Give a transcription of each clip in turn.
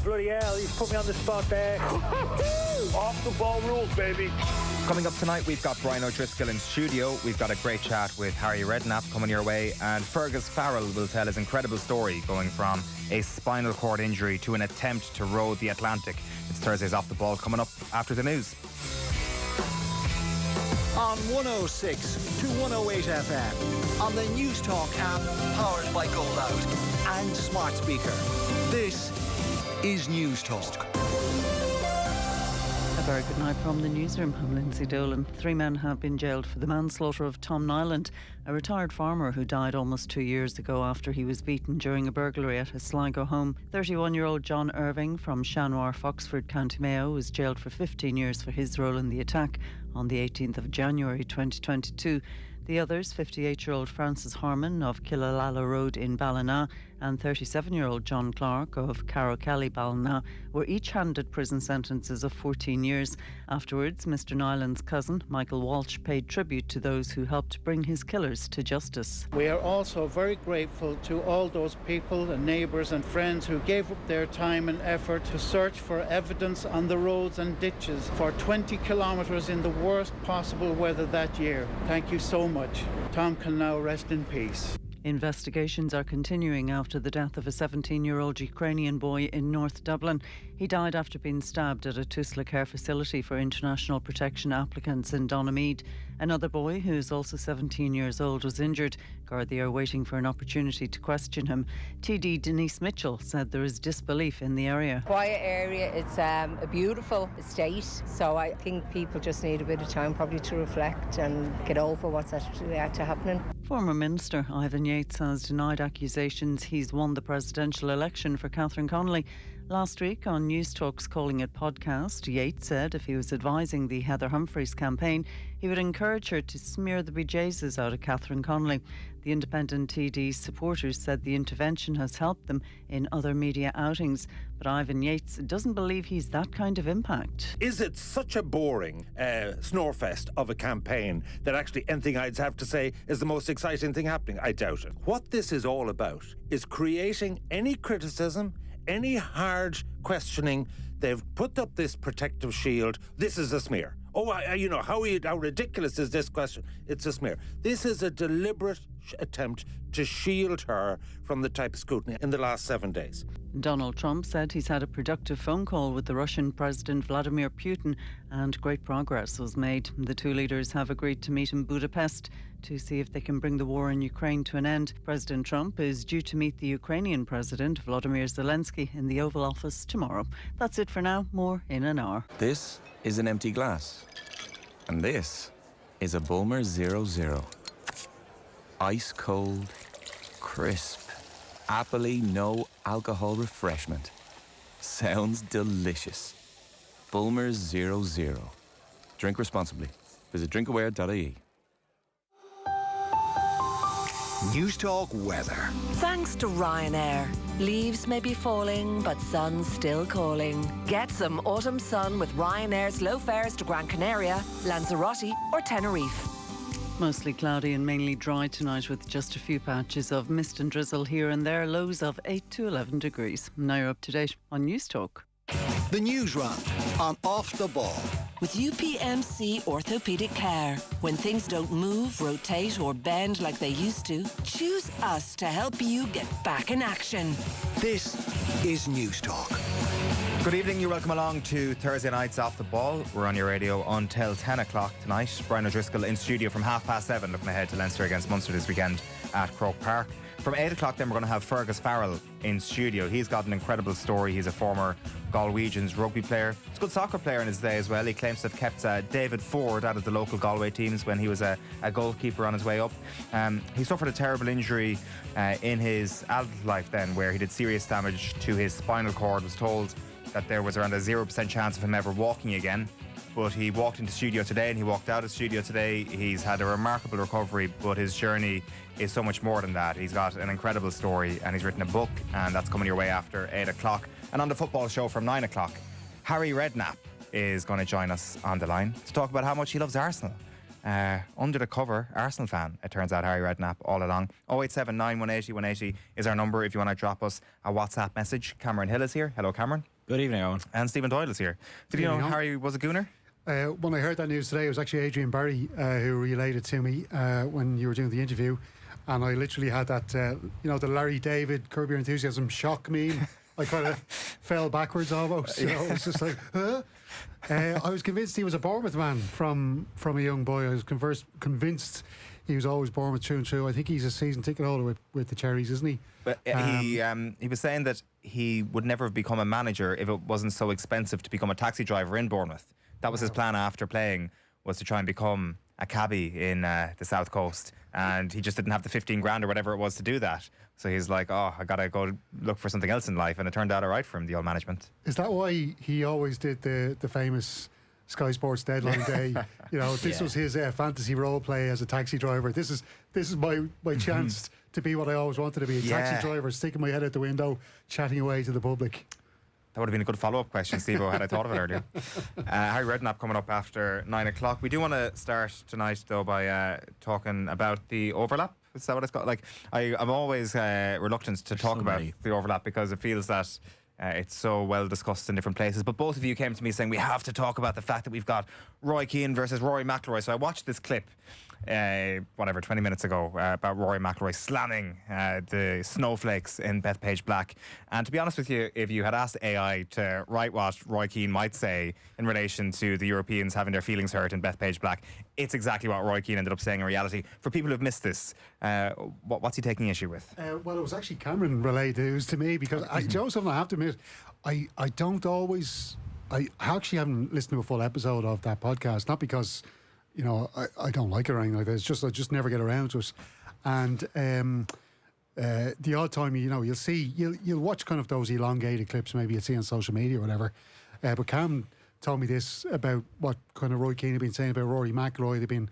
bloody hell, he's put me on the spot there. Off the ball rules, baby. Coming up tonight, we've got Brian O'Driscoll in studio. We've got a great chat with Harry Redknapp coming your way, and Fergus Farrell will tell his incredible story going from a spinal cord injury to an attempt to row the Atlantic. It's Thursday's Off the Ball coming up after the news. On 106 to 108 FM, on the News Talk app, powered by Go Loud and Smart Speaker. This is News Talk. A very good night from the newsroom. I'm Lindsay Dolan. 3 men have been jailed for the manslaughter of Tom Nyland, a retired farmer who died almost 2 years ago after he was beaten during a burglary at his Sligo home. 31-year-old John Irving from Shanwar, Foxford, County Mayo, was jailed for 15 years for his role in the attack on the 18th of January 2022. The others, 58-year-old Francis Harmon of Killala Road in Ballina and 37-year-old John Clark of Carrowkelly, Ballina, were each handed prison sentences of 14 years. Afterwards, Mr Nyland's cousin, Michael Walsh, paid tribute to those who helped bring his killers to justice. We are also very grateful to all those people and neighbours and friends who gave up their time and effort to search for evidence on the roads and ditches for 20 kilometres in the worst possible weather that year. Thank you so much. Tom can now rest in peace. Investigations are continuing after the death of a 17-year-old Ukrainian boy in North Dublin. He died after being stabbed at a Tusla care facility for international protection applicants in Donamead. Another boy, who is also 17 years old, was injured. Gardaí are waiting for an opportunity to question him. TD Denise Mitchell said there is disbelief in the area. Quiet area, it's a beautiful estate, so I think people just need a bit of time probably to reflect and get over what's actually happening. Former Minister Ivan Yates has denied accusations he's won the presidential election for Catherine Connolly. Last week on News Talk's Calling It podcast, Yates said if he was advising the Heather Humphreys campaign, he would encourage her to smear the bejesus out of Catherine Connolly. The independent TD's supporters said the intervention has helped them in other media outings, but Ivan Yates doesn't believe he's that kind of impact. Is it such a boring snorefest of a campaign that actually anything I'd have to say is the most exciting thing happening? I doubt it. What this is all about is creating any criticism, any hard questioning. They've put up this protective shield. This is a smear. Oh, how ridiculous is this question? It's a smear. This is a deliberate attempt to shield her from the type of scrutiny in the last 7 days. Donald Trump said he's had a productive phone call with the Russian President Vladimir Putin and great progress was made. The two leaders have agreed to meet in Budapest to see if they can bring the war in Ukraine to an end. President Trump is due to meet the Ukrainian President Volodymyr Zelensky in the Oval Office tomorrow. That's it for now. More in an hour. This is an empty glass. And this is a Bulmer 00. Ice cold, crisp, appley, no alcohol refreshment. Sounds delicious. Bulmer 00. Drink responsibly. Visit drinkaware.ie. News Talk weather. Thanks to Ryanair. Leaves may be falling, but sun's still calling. Get some autumn sun with Ryanair's low fares to Gran Canaria, Lanzarote or Tenerife. Mostly cloudy and mainly dry tonight with just a few patches of mist and drizzle here and there, lows of 8 to 11 degrees. Now you're up to date on News Talk. The Newsround on Off the Ball. With UPMC Orthopaedic Care. When things don't move, rotate or bend like they used to, choose us to help you get back in action. This is News Talk. Good evening, you're welcome along to Thursday night's Off the Ball. We're on your radio until 10 o'clock tonight. Brian O'Driscoll in studio from 7:30, looking ahead to Leinster against Munster this weekend at Croke Park. From 8 o'clock then we're going to have Fergus Farrell in studio. He's got an incredible story. He's a former Galwegians rugby player. He's a good soccer player in his day as well. He claims to have kept David Ford out of the local Galway teams when he was a goalkeeper on his way up. He suffered a terrible injury in his adult life then, where he did serious damage to his spinal cord. Was told that there was around a 0% chance of him ever walking again. But he walked into studio today and he walked out of studio today. He's had a remarkable recovery, but his journey is so much more than that. He's got an incredible story and he's written a book, and that's coming your way after 8 o'clock. And on the football show from 9 o'clock, Harry Redknapp is going to join us on the line to talk about how much he loves Arsenal. Under the cover Arsenal fan, it turns out, Harry Redknapp all along. 0879 180 180 is our number if you want to drop us a WhatsApp message. Cameron Hill is here. Hello, Cameron. Good evening, Eoin. And Stephen Doyle is here. Did you know Harry was a gooner? When I heard that news today, it was actually Adrian Barry who relayed it to me when you were doing the interview. And I literally had that, the Larry David Curb Your Enthusiasm shock meme. I kind of fell backwards almost. It was just like, huh? I was convinced he was a Bournemouth man from a young boy. I was convinced he was always Bournemouth through and through. I think he's a season ticket holder with the Cherries, isn't he? But he was saying that he would never have become a manager if it wasn't so expensive to become a taxi driver in Bournemouth. That was his plan after playing, was to try and become a cabbie in the South Coast, and he just didn't have the 15 grand or whatever it was to do that. So he's like, I gotta go look for something else in life, and it turned out all right for him, the old management. Is that why he always did the famous Sky Sports deadline day? This was his fantasy role play as a taxi driver. This is my chance to be what I always wanted to be, a taxi driver, sticking my head out the window, chatting away to the public. That would have been a good follow-up question, Steve-O, had I thought of it earlier. Harry Redknapp coming up after 9 o'clock. We do want to start tonight, though, by talking about the overlap. Is that what it's called? Like, I'm always reluctant to talk about the overlap because it feels that it's so well discussed in different places. But both of you came to me saying we have to talk about the fact that we've got Roy Keane versus Rory McIlroy. So I watched this clip 20 minutes ago about Rory McIlroy slamming the snowflakes in Bethpage Black. And to be honest with you, if you had asked AI to write what Roy Keane might say in relation to the Europeans having their feelings hurt in Bethpage Black, it's exactly what Roy Keane ended up saying in reality. For people who've missed this, what's he taking issue with? Well, it was actually Cameron relayed news to me because something I have to admit, I don't always. I actually haven't listened to a full episode of that podcast, not because I don't like it or anything like that. It's just I just never get around to it. And the odd time, you'll watch kind of those elongated clips maybe you'd see on social media or whatever. But Cam told me this about what kind of Roy Keane had been saying about Rory McIlroy. They've been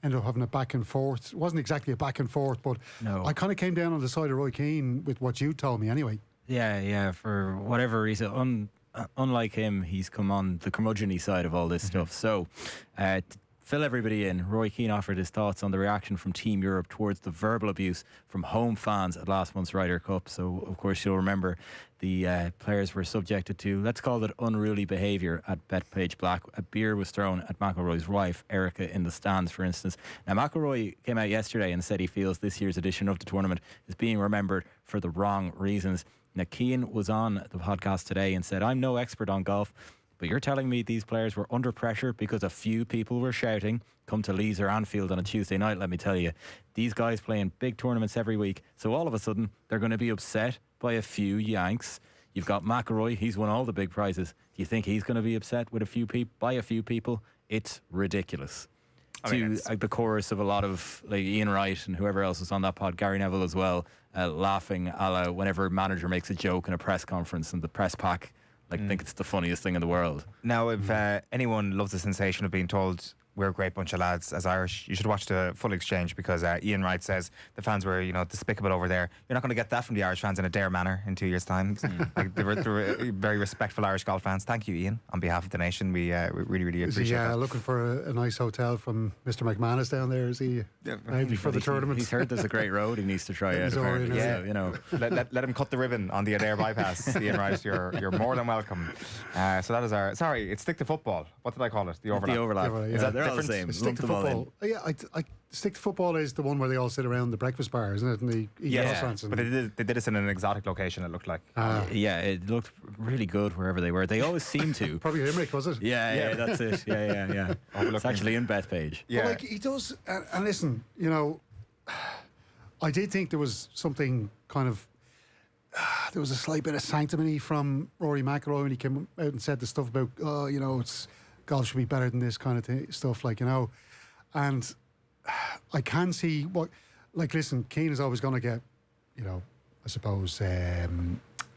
ended up having a back and forth. It wasn't exactly a back and forth, but I kind of came down on the side of Roy Keane with what you told me anyway. Yeah. For whatever reason, unlike him, he's come on the curmudgeon-y side of all this stuff. So, fill everybody in. Roy Keane offered his thoughts on the reaction from Team Europe towards the verbal abuse from home fans at last month's Ryder Cup. So, of course, you'll remember the players were subjected to, let's call it unruly behaviour at Bethpage Black. A beer was thrown at McIlroy's wife, Erica, in the stands, for instance. Now, McIlroy came out yesterday and said he feels this year's edition of the tournament is being remembered for the wrong reasons. Now, Keane was on the podcast today and said, I'm no expert on golf, but you're telling me these players were under pressure because a few people were shouting, come to Leeds or Anfield on a Tuesday night. Let me tell you, these guys play in big tournaments every week. So all of a sudden, they're going to be upset by a few Yanks. You've got McIlroy. He's won all the big prizes. Do you think he's going to be upset with by a few people? It's ridiculous. The chorus of a lot of like Ian Wright and whoever else was on that pod, Gary Neville as well, laughing a la whenever a manager makes a joke in a press conference and the press pack think it's the funniest thing in the world. Now, if anyone loves the sensation of being told we're a great bunch of lads as Irish, you should watch the full exchange because Ian Wright says the fans were, despicable over there. You're not going to get that from the Irish fans in a Dare manner in 2 years' time. They were very respectful Irish golf fans. Thank you, Ian, on behalf of the nation. We really, really appreciate that. Looking for a nice hotel from Mr. McManus down there, is he? Maybe for the tournament. He's heard there's a great road he needs to try out. Let him cut the ribbon on the Adair bypass. Ian Wright, you're more than welcome. So that is it's stick to football. What did I call it? The overlap. The overlap. Is that they're all the same. Stick to football. I stick to football is the one where they all sit around the breakfast bar, isn't it? And they eat croissants. But they did this in an exotic location, it looked like. It looked really good wherever they were. They always seem to. Probably Limerick, was it? Yeah, that's it. Yeah. It's actually in Bethpage. Yeah. But he does, and listen, I did think there was something kind of, there was a slight bit of sanctimony from Rory McIlroy when he came out and said the stuff about, it's golf should be better than this kind of stuff, and I can see listen, Keane is always going to get, I suppose,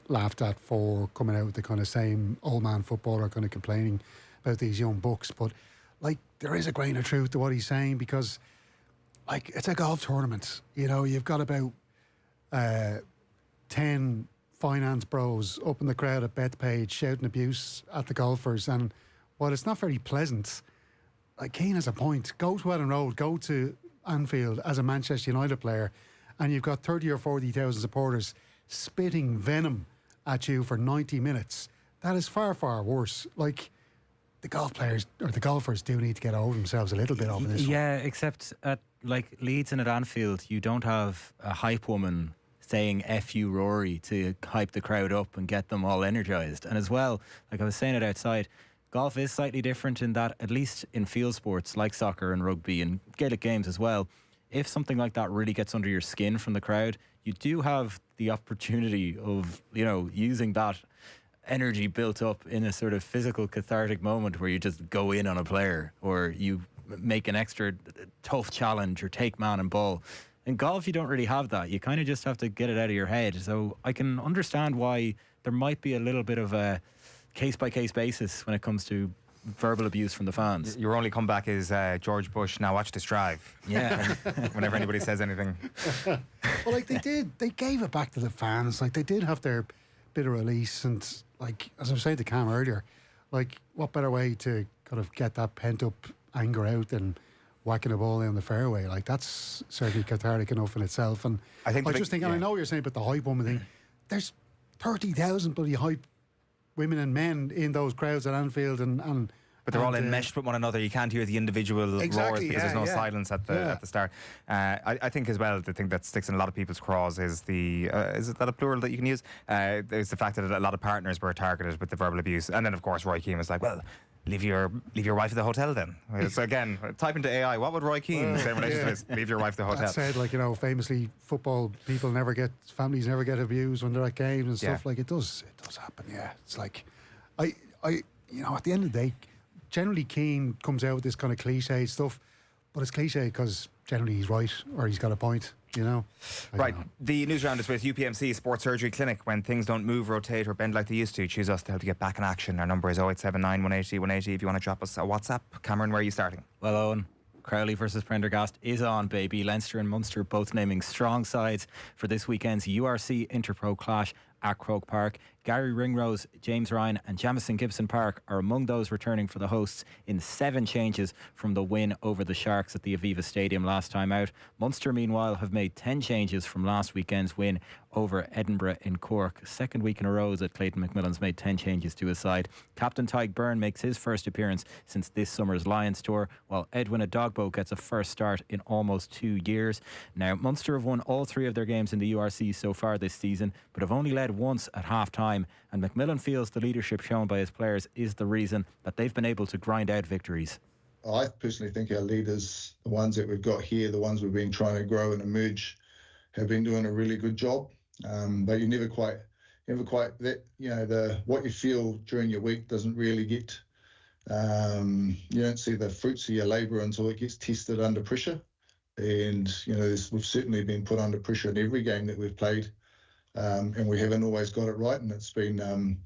laughed at for coming out with the kind of same old man footballer kind of complaining about these young bucks, but there is a grain of truth to what he's saying because it's a golf tournament, you've got about 10 finance bros up in the crowd at Bethpage shouting abuse at the golfers, and while it's not very pleasant, Keane has a point. Go to Ellen Road, go to Anfield as a Manchester United player, and you've got 30 or 40,000 supporters spitting venom at you for 90 minutes. that is far, far worse. Like, the golf players or the golfers do need to get over themselves a little bit over this. Yeah, except at like Leeds and at Anfield, you don't have a hype woman saying F you Rory to hype the crowd up and get them all energised. And as well, like I was saying it outside, golf is slightly different in that, at least in field sports like soccer and rugby and Gaelic games as well, if something like that really gets under your skin from the crowd, you do have the opportunity of, using that energy built up in a sort of physical cathartic moment where you just go in on a player or you make an extra tough challenge or take man and ball. In golf, you don't really have that. You kind of just have to get it out of your head. So I can understand why there might be a little bit of a case-by-case basis when it comes to verbal abuse from the fans. Your only comeback is George Bush, now watch this drive. Yeah. Whenever anybody says anything. Well, like they gave it back to the fans. Like, they did have their bit of release, and like, as I was saying to Cam earlier, like, what better way to kind of get that pent-up anger out than whacking a ball down the fairway? Like, that's certainly cathartic enough in itself. And I just think, and I know what you're saying about the hype woman thing, there's 30,000 bloody hype women and men in those crowds at Anfield, but they're all enmeshed with one another. You can't hear the individual roars because there's no silence at the start. I think as well, the thing that sticks in a lot of people's craws is is that a plural that you can use? There's the fact that a lot of partners were targeted with the verbal abuse, and then of course Roy Keane was like, well, leave your wife at the hotel then. So again, type into AI, what would Roy Keane say in relation to this? Leave your wife at the hotel. That said, like, famously, football people families never get abused when they're at games and stuff. Like, it does happen. Yeah, it's like, I at the end of the day, generally Keane comes out with this kind of cliche stuff, but it's cliche because generally he's right or he's got a point. Right. The news round is with UPMC Sports Surgery Clinic. When things don't move, rotate or bend like they used to, choose us to help you get back in action. Our number is 0879 180 180 if you want to drop us a WhatsApp. Cameron, where are you starting? Well, Eoin, Crowley versus Prendergast is on, baby. Leinster and Munster both naming strong sides for this weekend's URC Interpro clash at Croke Park. Gary Ringrose, James Ryan and Jamison Gibson Park are among those returning for the hosts in 7 changes from the win over the Sharks at the Aviva Stadium last time out. Munster, meanwhile, have made 10 changes from last weekend's win over Edinburgh in Cork. Second week in a row that Clayton McMillan's made 10 changes to his side. Captain Tyke Byrne makes his first appearance since this summer's Lions tour, while Edwin Adogbo gets a first start in almost 2 years. Now, Munster have won all 3 of their games in the URC so far this season, but have only led once at half-time, and McMillan feels the leadership shown by his players is the reason that they've been able to grind out victories. I personally think our leaders, the ones that we've got here, the ones we've been trying to grow and emerge, have been doing a really good job. But you never quite that, what you feel during your week doesn't really get, you don't see the fruits of your labour until it gets tested under pressure. And, we've certainly been put under pressure in every game that we've played. And we haven't always got it right. And it's been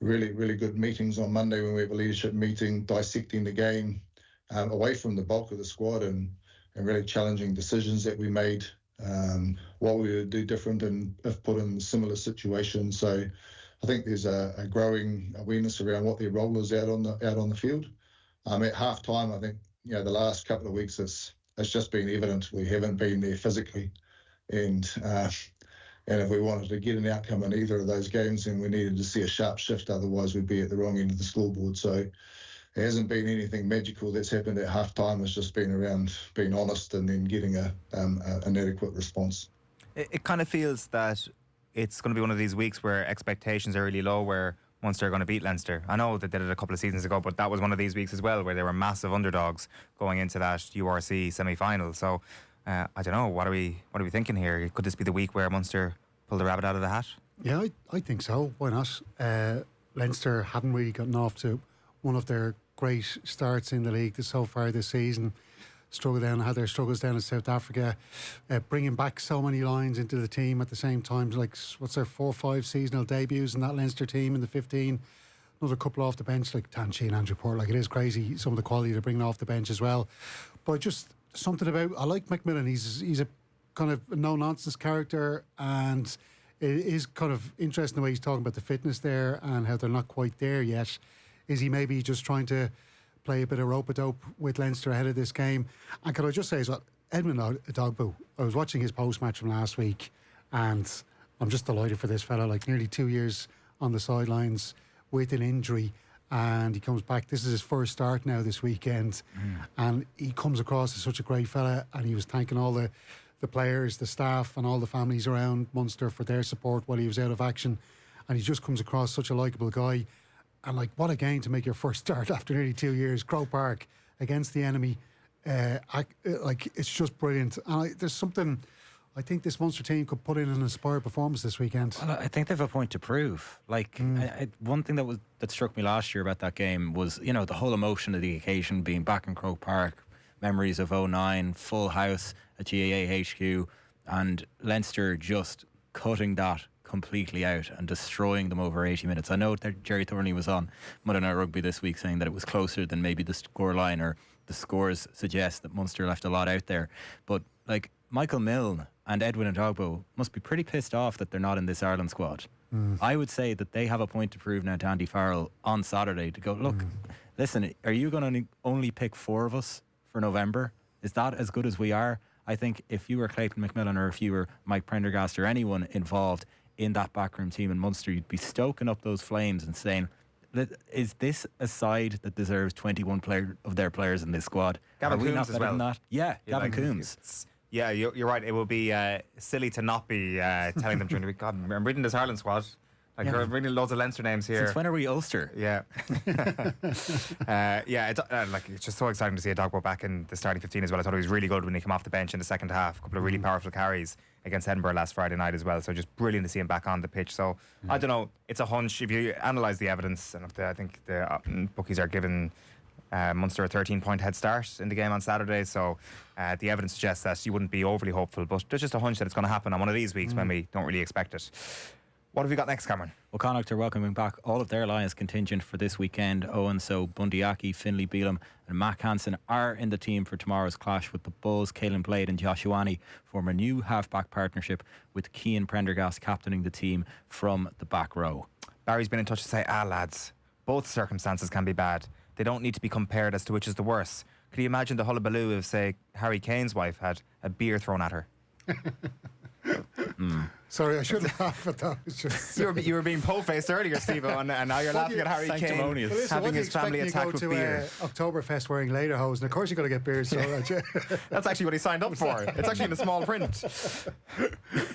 really, really good meetings on Monday when we have a leadership meeting dissecting the game away from the bulk of the squad and really challenging decisions that we made, what we would do different and if put in similar situations. So I think there's a growing awareness around what their role is out on the field. At half time, I think, the last couple of weeks it's just been evident we haven't been there physically. And if we wanted to get an outcome in either of those games, then we needed to see a sharp shift. Otherwise, we'd be at the wrong end of the scoreboard. So there hasn't been anything magical that's happened at half time. It's just been around being honest and then getting an adequate response. It kind of feels that it's going to be one of these weeks where expectations are really low, where Munster are going to beat Leinster. I know they did it a couple of seasons ago, but that was one of these weeks as well where they were massive underdogs going into that URC semi-final. So I don't know, what are we thinking here? Could this be the week where Munster pull the rabbit out of the hat? Yeah, I think so. Why not? Leinster haven't really gotten off to one of their great starts in the league so far this season. Had their struggles down in South Africa, bringing back so many lines into the team at the same time. Like, what's their 4 or 5 seasonal debuts in that Leinster team in the 15? Another couple off the bench like Tanchi and Andrew Port. Like, it is crazy some of the quality they're bringing off the bench as well. But just something about, I like McMillan. He's a kind of no nonsense character, and it is kind of interesting the way he's talking about the fitness there and how they're not quite there yet. Is he maybe just trying to play a bit of rope-a-dope with Leinster ahead of this game? And can I just say as well, Edmund Adogbo, I was watching his post-match from last week, and I'm just delighted for this fella. Like, nearly 2 years on the sidelines with an injury, and he comes back. This is his first start now this weekend, and he comes across as such a great fella, and he was thanking all the players, the staff and all the families around Munster for their support while he was out of action, and he just comes across such a likeable guy. And like, what a game to make your first start after nearly 2 years. Croke Park against the enemy, like, it's just brilliant. And there's something I think this Munster team could put in an inspired performance this weekend. Well, I think they've a point to prove. Like, one thing that struck me last year about that game was, you know, the whole emotion of the occasion, being back in Croke Park, memories of 2009, full house at GAA HQ, and Leinster just cutting that completely out and destroying them over 80 minutes. I know that Jerry Thornley was on Monday Night Rugby this week saying that it was closer than maybe the scoreline or the scores suggest, that Munster left a lot out there. But like, Michael Milne and Edwin Adogbo must be pretty pissed off that they're not in this Ireland squad. I would say that they have a point to prove now to Andy Farrell on Saturday to go, look, listen, are you going to only pick 4 of us for November? Is that as good as we are? I think if you were Clayton McMillan, or if you were Mike Prendergast, or anyone involved in that backroom team in Munster, you'd be stoking up those flames and saying, is this a side that deserves 21 of their players in this squad? Gavin Coombs as well. That? Yeah, Gavin Coombs. Yeah, you're right. It will be silly to not be telling them during the week, God, I'm reading this Ireland squad. Like, I'm reading loads of Leinster names here. Since when are we Ulster? Yeah. It's just so exciting to see Adogbo back in the starting 15 as well. I thought he was really good when he came off the bench in the second half. A couple of really powerful carries against Edinburgh last Friday night as well. So just brilliant to see him back on the pitch. So I don't know, it's a hunch. If you analyse the evidence, and I think the bookies are giving Munster a 13-point head start in the game on Saturday. So the evidence suggests that you wouldn't be overly hopeful, but there's just a hunch that it's going to happen on one of these weeks when we don't really expect it. What have we got next, Cameron? Well, Connacht are welcoming back all of their Lions contingent for this weekend, Owen. So Bundyaki, Finlay Beelum and Mac Hansen are in the team for tomorrow's clash with the Bohs. Caelan Blade and Joshuani form a new half-back partnership, with Cian Prendergast captaining the team from the back row. Barry's been in touch to say, lads, both circumstances can be bad. They don't need to be compared as to which is the worse. Could you imagine the hullabaloo if, say, Harry Kane's wife had a beer thrown at her? Sorry, I shouldn't laugh at that. It's just you were being po-faced earlier, Steve, and now you're laughing at Harry Kane having his family attacked with beer. Oktoberfest wearing lederhosen. Of course you're going to get beers. So that's actually what he signed up for. It's actually in the small print.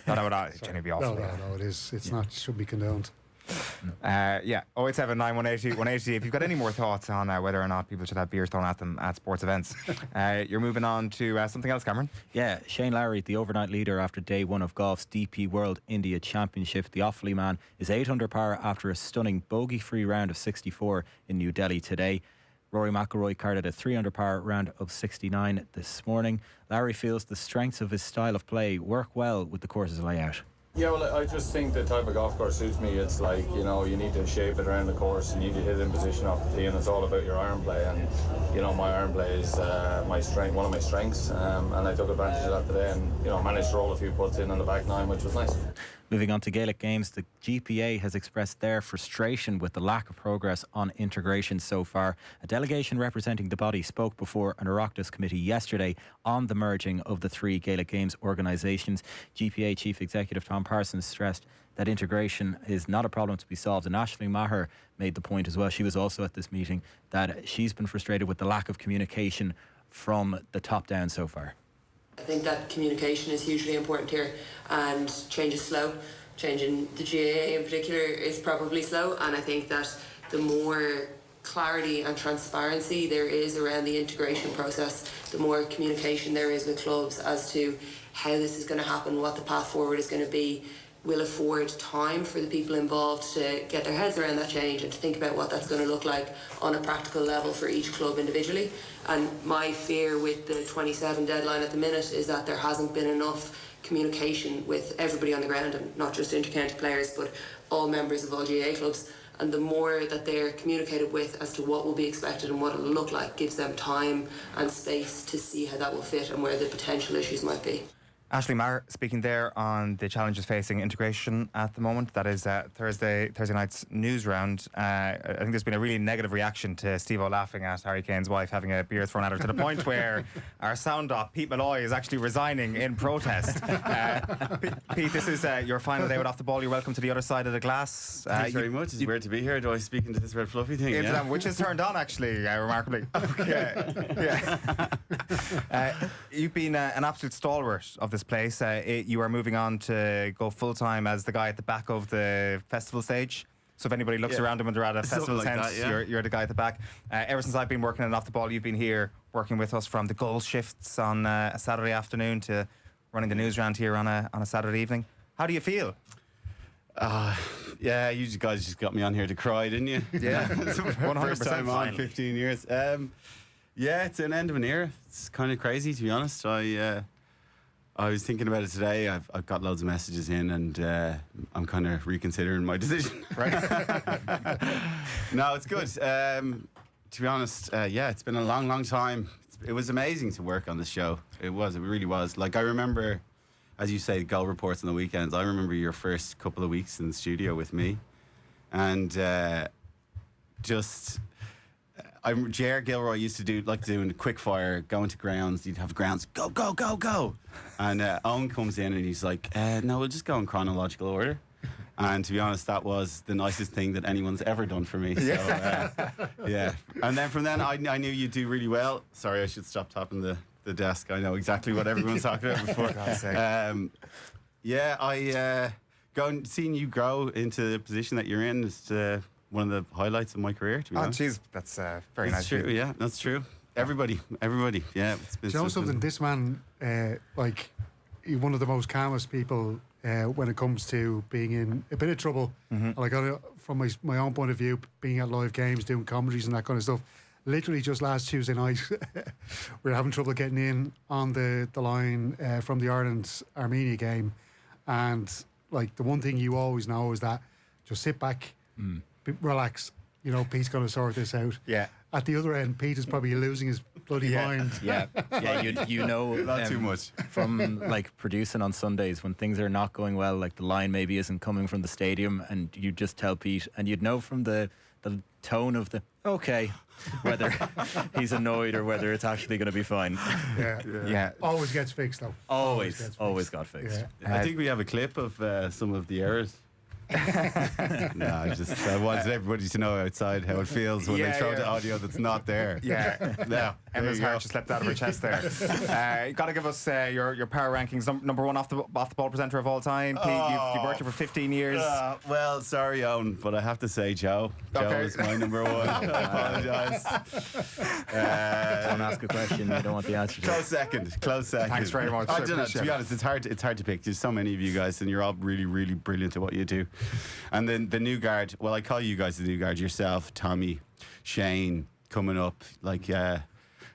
No, that would genuinely be awful. No, it is. It's not. Should be condoned. 087 918 180. If you've got any more thoughts on whether or not people should have beers thrown at them at sports events, you're moving on to something else, Cameron. Yeah, Shane Lowry, the overnight leader after day one of golf's DP World India Championship. The Offaly man is 8 under par after a stunning bogey-free round of 64 in New Delhi today. Rory McIlroy carded a 3 under par round of 69 this morning. Lowry feels the strengths of his style of play work well with the course's layout. Yeah, well, I just think the type of golf course suits me. It's like, you know, you need to shape it around the course, you need to hit it in position off the tee, and it's all about your iron play. And, you know, my iron play is my strength, one of my strengths, and I took advantage of that today and, you know, managed to roll a few putts in on the back nine, which was nice. Moving on to Gaelic games, the GPA has expressed their frustration with the lack of progress on integration so far. A delegation representing the body spoke before an Oireachtas committee yesterday on the merging of the 3 Gaelic games organisations. GPA Chief Executive Tom Parsons stressed that integration is not a problem to be solved, and Aisling Maher made the point as well. She was also at this meeting, that she's been frustrated with the lack of communication from the top down so far. I think that communication is hugely important here, and change is slow. Change in the GAA in particular is probably slow, and I think that the more clarity and transparency there is around the integration process, the more communication there is with clubs as to how this is going to happen, what the path forward is going to be, will afford time for the people involved to get their heads around that change and to think about what that's going to look like on a practical level for each club individually. And my fear with the 27 deadline at the minute is that there hasn't been enough communication with everybody on the ground, and not just inter-county players but all members of all GAA clubs. And the more that they're communicated with as to what will be expected and what it will look like gives them time and space to see how that will fit and where the potential issues might be. Ashley Maher speaking there on the challenges facing integration at the moment. That is Thursday night's Newsround. I think there's been a really negative reaction to Steve-O laughing at Harry Kane's wife having a beer thrown at her, to the point where our sound op, Pete Malloy, is actually resigning in protest. Pete, this is your final day with Off the Ball. You're welcome to the other side of the glass. Thanks very much. It's weird to be here. Do I speak into this red fluffy thing? Yeah. Which is turned on, actually, remarkably. Yeah. You've been an absolute stalwart of this place. You are moving on to go full time as the guy at the back of the festival stage. So if anybody looks around them when they're at a festival like tent, that, you're the guy at the back. Ever since I've been working on Off the Ball, you've been here working with us from the goal shifts on a Saturday afternoon to running the news round here on a Saturday evening. How do you feel? Yeah, you guys just got me on here to cry, didn't you? Yeah, 100% First time on, finally. 15 years. Yeah, it's an end of an era. It's kind of crazy, to be honest. I was thinking about it today. I've got loads of messages in, and I'm kind of reconsidering my decision. Right. No, it's good. To be honest, yeah, it's been a long time. It was amazing to work on the show. It really was. Like, I remember, as you say, goal reports on the weekends. I remember your first couple of weeks in the studio with me, and J.R. Gilroy used to doing quick fire, going to grounds. You'd have grounds, go, go, go, go. And Eoin comes in and he's like, no, we'll just go in chronological order. And to be honest, that was the nicest thing that anyone's ever done for me. So, yeah. And then from then, I knew you'd do really well. Sorry, I should stop tapping the desk. I know exactly what everyone's talking about before. For God's sake. Yeah, seeing you grow into the position that you're in is one of the highlights of my career, to be honest. Jeez, that's very nice. That's true, yeah, that's true. Everybody, yeah. It's been Do you know something? This man, he's one of the most calmest people when it comes to being in a bit of trouble. Mm-hmm. Like, from my own point of view, being at live games, doing commentaries and that kind of stuff. Literally just last Tuesday night, we were having trouble getting in on the line from the Ireland-Armenia game. And, like, the one thing you always know is that just sit back, relax. You know, Pete's going to sort this out. Yeah. At the other end, Pete is probably losing his bloody mind. Yeah, you know, not too much. From like producing on Sundays when things are not going well, like the line maybe isn't coming from the stadium, and you just tell Pete, and you'd know from the tone of the whether he's annoyed or whether it's actually going to be fine. Yeah. Always gets fixed though. Always got fixed. I think we have a clip of some of the errors. No, I wanted everybody to know outside how it feels when they throw the audio that's not there. Yeah. No, Emma's heart just leapt out of her chest there. You got to give us your power rankings. Number one off the ball presenter of all time. Pete, you've worked here for 15 years. Well, sorry, Owen, but I have to say Joe. Joe is my number one. I apologise. Don't ask a question you don't want the answer to. Close second. Thanks very much. I don't know, to be honest, it's hard to pick. There's so many of you guys, and you're all really, really brilliant at what you do. And then the new guard, well, I call you guys the new guard, yourself, Tommy, Shane, coming up. Like,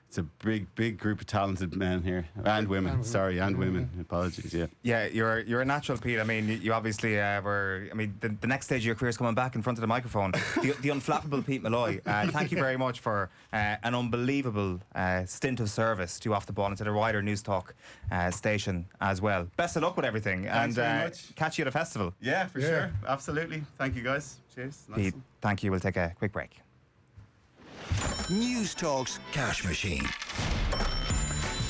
it's a big group of talented men here. And women. Women. Apologies, yeah. Yeah, you're a natural, Pete. I mean, you obviously were. I mean, the next stage of your career is coming back in front of the microphone. The unflappable Pete Malloy. Thank you very much for an unbelievable stint of service to Off the Ball and to the wider News Talk station as well. Best of luck with everything. Thanks very much. Catch you at a festival. Yeah, for sure. Absolutely. Thank you, guys. Cheers. Pete, thank you. We'll take a quick break. News Talk's Cash Machine.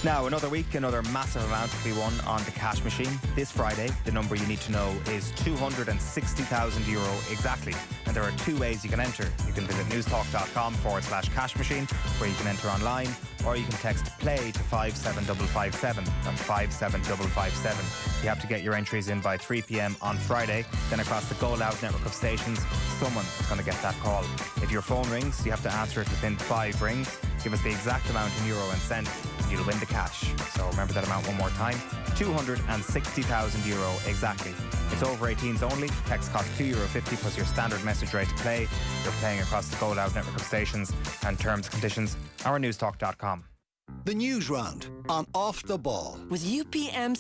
Now, another week, another massive amount to be won on the cash machine. This Friday, the number you need to know is €260,000 exactly. And there are two ways you can enter. You can visit newstalk.com/cash machine, where you can enter online, or you can text PLAY to 57557. That's 57557. You have to get your entries in by 3 p.m. on Friday. Then across the Go Loud network of stations, someone is going to get that call. If your phone rings, you have to answer it within 5 rings. Give us the exact amount in euro and cent, and you'll win the cash. So remember that amount one more time. €260,000 exactly. It's over 18s only. Text costs €2.50 plus your standard message rate to play. You're playing across the Go Loud network of stations, and terms and conditions are at newstalk.com. The News Round on Off the Ball with UPMC